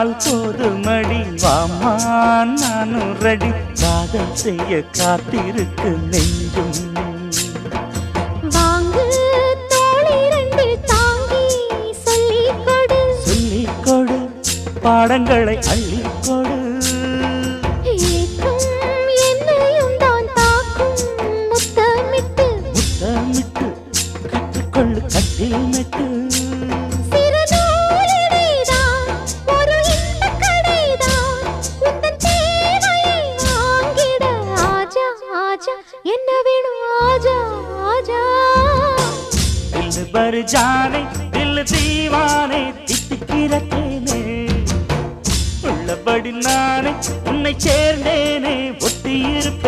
சொன்னால் போதுமடி வாமா நானும் ரெடி காதல் செய்ய காத்திருக்கு நெஞ்சும் வாங்கு தோள் இரண்டில் தாங்கி சொல்லிக் கொடு சொல்லிக் கொடு பாடங்களை அள்ளிக் கொடு ஏக்கும் என்னையும் தான் தாக்கும் முத்தமிட்டு முத்தமிட்டு கற்றுக்கொள்ளு கட்டில் மெட்டு சிறு நூலிடைதான் ஒரு இன்பக் கடைதான் உந்தன் தேவையை வாங்கிட ஆஜா ஆஜா என்ன வேணும் ஆஜா ஆஜா दिल भर जाने दिल दीवाने தித்திக்கிற தேனே உள்ளபடி நானே உன்னை சேர்ந்தேனே ஒட்டி இருப்பேன்